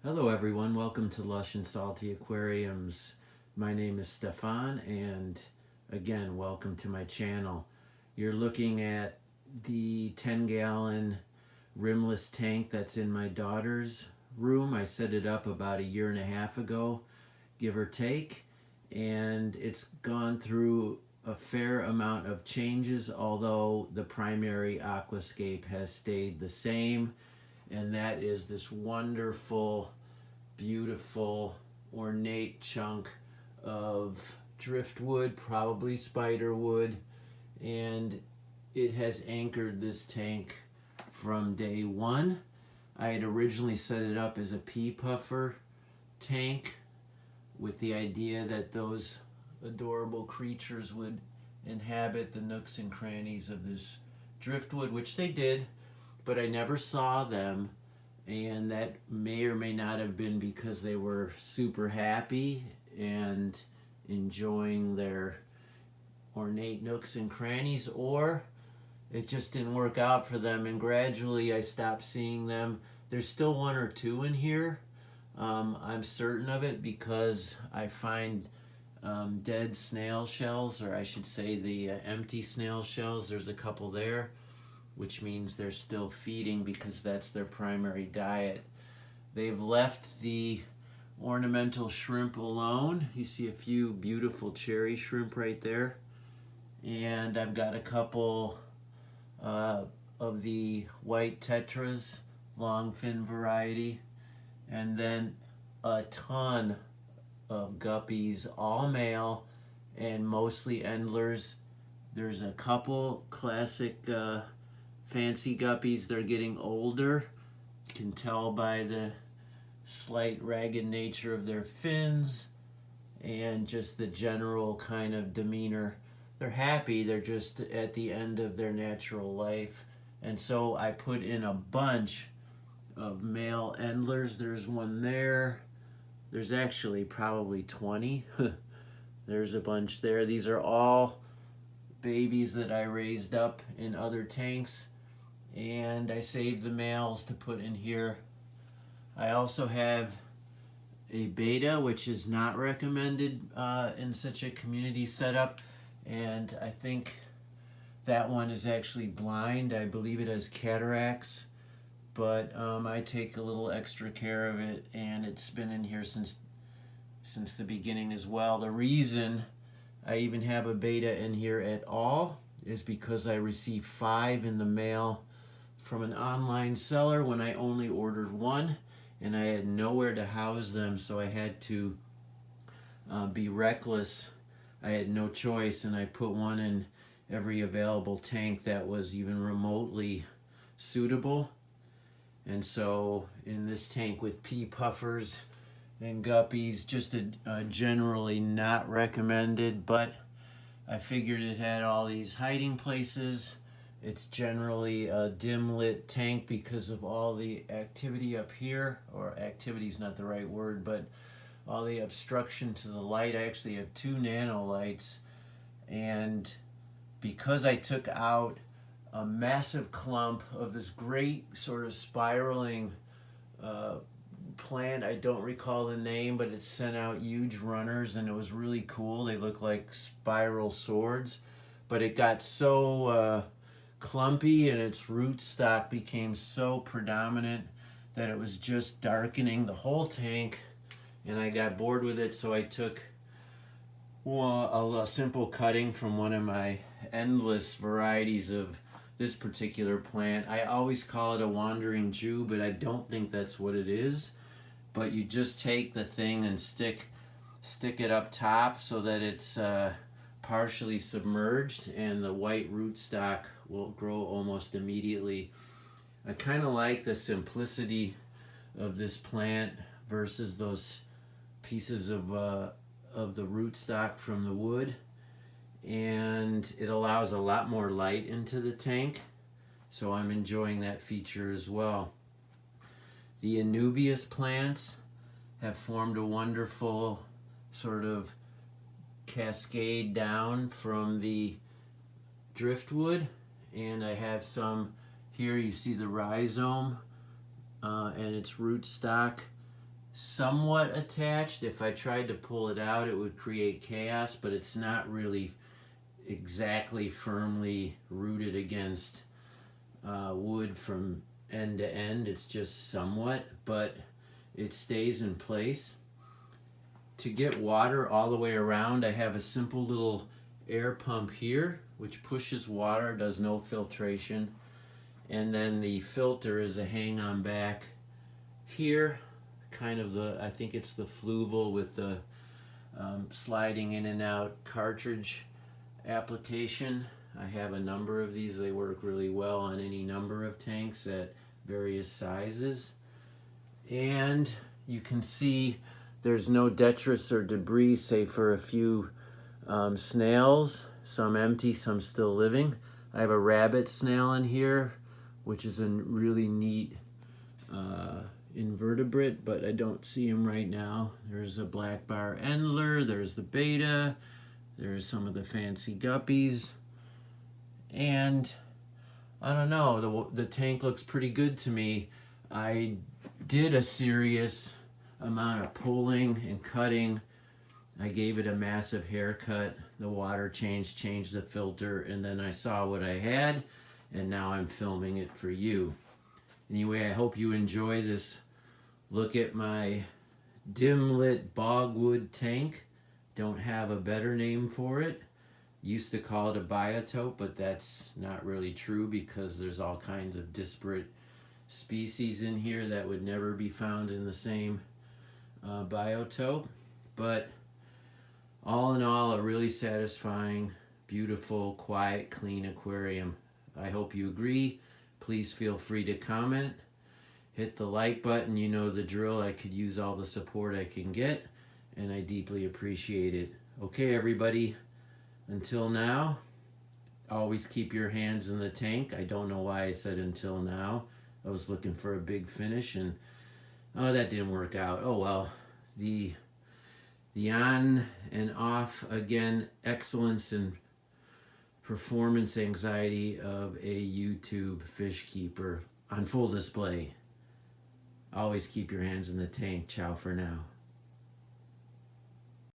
Hello everyone, welcome to Lush and Salty Aquariums. My name is Stefan and again, welcome to my channel. You're looking at the 10-gallon rimless tank that's in my daughter's room. I set it up about a year and a half ago, give or take, and it's gone through a fair amount of changes, although the primary aquascape has stayed the same, and that is this wonderful, beautiful, ornate chunk of driftwood, probably spider wood, and it has anchored this tank from day one. I had originally set it up as a pea puffer tank with the idea that those adorable creatures would inhabit the nooks and crannies of this driftwood, which they did, but I never saw them, and that may or may not have been because they were super happy and enjoying their ornate nooks and crannies, or it just didn't work out for them, and gradually I stopped seeing them. There's still one or two in here. I'm certain of it because I find dead snail shells, or I should say the empty snail shells. There's a couple there, which means they're still feeding because that's their primary diet. They've left the ornamental shrimp alone. You see a few beautiful cherry shrimp right there. And I've got a couple of the white tetras, long fin variety, and then a ton of guppies, all male and mostly endlers. There's a couple classic fancy guppies. They're getting older. You can tell by the slight ragged nature of their fins and just the general kind of demeanor. They're happy, they're just at the end of their natural life. And so I put in a bunch of male endlers. There's one there. There's actually probably 20. There's a bunch there. These are all babies that I raised up in other tanks, and I saved the males to put in here. I also have a beta, which is not recommended in such a community setup, and I think that one is actually blind. I believe it has cataracts, but I take a little extra care of it, and it's been in here since the beginning as well. The reason I even have a beta in here at all is because I received 5 in the mail from an online seller when I only ordered 1, and I had nowhere to house them, so I had to be reckless. I had no choice, and I put one in every available tank that was even remotely suitable. And so in this tank with pea puffers and guppies, just generally not recommended, but I figured it had all these hiding places. It's generally a dim lit tank because of all the activity up here, or activity is not the right word, but all the obstruction to the light. I actually have 2 nano lights, and because I took out a massive clump of this great sort of spiraling plant, I don't recall the name, but it sent out huge runners, and it was really cool. They look like spiral swords, but it got so clumpy, and its rootstock became so predominant that it was just darkening the whole tank, and I got bored with it, so I took a simple cutting from one of my endless varieties of this particular plant. I always call it a wandering Jew, but I don't think that's what it is. But you just take the thing and stick it up top so that it's partially submerged, and the white rootstock will grow almost immediately. I kind of like the simplicity of this plant versus those pieces of the rootstock from the wood, and it allows a lot more light into the tank, so I'm enjoying that feature as well. The Anubias plants have formed a wonderful sort of cascade down from the driftwood, and I have some here. You see the rhizome and its rootstock somewhat attached. If I tried to pull it out, it would create chaos, but it's not really exactly firmly rooted against wood from end to end. It's just somewhat, but it stays in place. To get water all the way around, I have a simple little air pump here, which pushes water, does no filtration. And then the filter is a hang-on back here, kind of I think it's the Fluval with the sliding in and out cartridge application. I have a number of these. They work really well on any number of tanks at various sizes. And you can see there's no detritus or debris, save for a few snails, some empty, some still living. I have a rabbit snail in here, which is a really neat invertebrate, but I don't see him right now. There's a black bar endler, there's the beta, there's some of the fancy guppies, and I don't know, the tank looks pretty good to me. I did a serious amount of pulling and cutting. I gave it a massive haircut, the water changed the filter, and then I saw what I had, and now I'm filming it for you. Anyway, I hope you enjoy this look at my dim lit bogwood tank. Don't have a better name for it. Used to call it a biotope, but that's not really true because there's all kinds of disparate species in here that would never be found in the same biotope. But all in all, a really satisfying, beautiful, quiet, clean aquarium. I hope you agree. Please feel free to comment. Hit the like button, you know the drill. I could use all the support I can get, and I deeply appreciate it. Okay, everybody, until now, always keep your hands in the tank. I don't know why I said until now. I was looking for a big finish, and oh, that didn't work out. Oh well. The on and off again excellence and performance anxiety of a YouTube fish keeper on full display. Always keep your hands in the tank. Ciao for now.